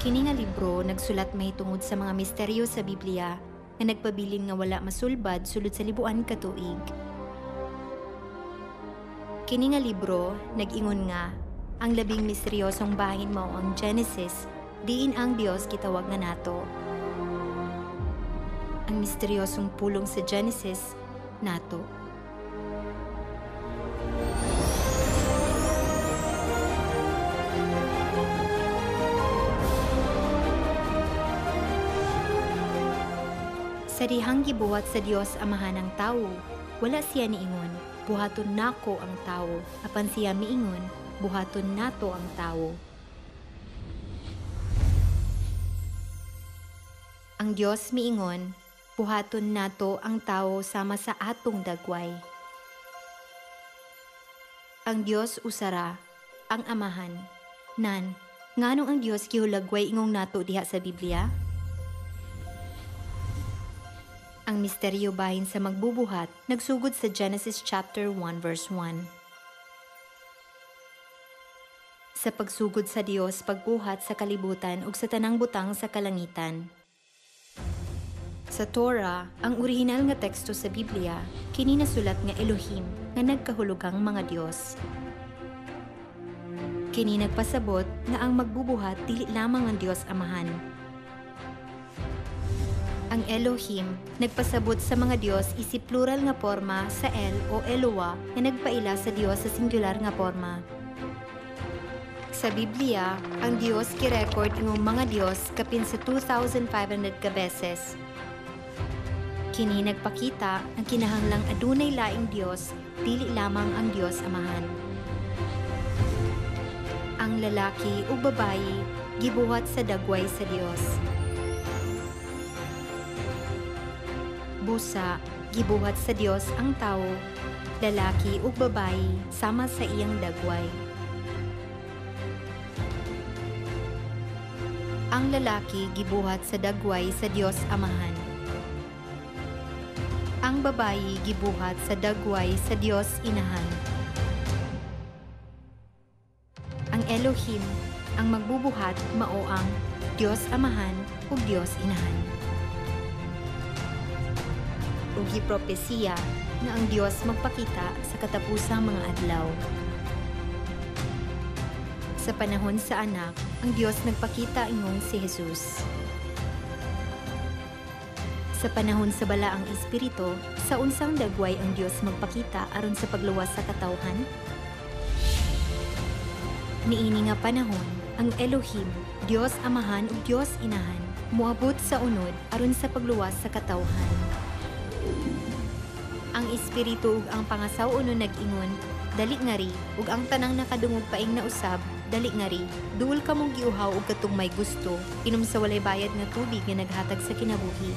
Kini nga libro nagsulat mahitungod sa mga misteryo sa Biblia nga nagpabilin nga wala masulbad sulod sa libuan ka tuig. Kini nga libro nag-ingon nga ang labing misteryosong bahin mao ang Genesis, diin ang Dios gitawag nga nato. Ang misteryosong pulong sa Genesis nato. Sa dihang gibuhat sa Dios Amahan ang tawo, wala siya niingon, buhaton nako ang tawo, apan siya miingon, buhaton nato ang tawo. Ang Dios miingon, buhaton nato ang tawo sama sa atong dagway. Ang Dios usara, ang Amahan. Nan, nganong ang Dios gihulagway ingong nato diha sa Biblia? Ang misteryo bahin sa magbubuhat nagsugod sa Genesis chapter 1 verse 1. Sa pagsugod sa Dios pagbuhat sa kalibutan ug sa tanang butang sa kalangitan. Sa Torah, ang orihinal nga teksto sa Biblia, kini nasulat nga Elohim nga nagkahulugang mga Dios. Kini nagpasabot nga ang magbubuhat dili lamang ang Dios Amahan. Ang Elohim nagpasabot sa mga Dios isip plural nga porma sa El o Eloah na nagpaila sa Dios sa singular nga porma. Sa Biblia, ang Dios ki-record ingong mga Dios kapin sa 2,500 ka beses. Kini nagpakita ang kinahanglang adunay laing Dios, dili lamang ang Dios Amahan. Ang lalaki ug babayi gibuhat sa dagway sa Dios. Busa, gibuhat sa Dios ang tawo, lalaki ug babayi sama sa iyang dagway. Ang lalaki gibuhat sa dagway sa Dios Amahan. Ang babayi gibuhat sa dagway sa Dios Inahan. Ang Elohim, ang magbubuhat mao ang Dios Amahan ug Dios Inahan. Ug gipropesiya nga ang Dios magpakita sa katapusang mga adlaw. Sa panahon sa anak, ang Dios nagpakita ingong si Jesus. Sa panahon sa balaang espiritu, sa unsang dagway ang Dios magpakita aron sa pagluwas sa katawhan? Niini nga panahon, ang Elohim, Dios Amahan ug Dios Inahan, moabot sa unod aron sa pagluwas sa katawhan. Ang espiritu ug ang pangasaw-unon nag-ingon, dali ngari, ug ang tanang nakadungog paing na usab, dali ngari, duol ka mong giuhaw ug katong may gusto, inom sa walay bayad nga tubig nga naghatag sa kinabuhi.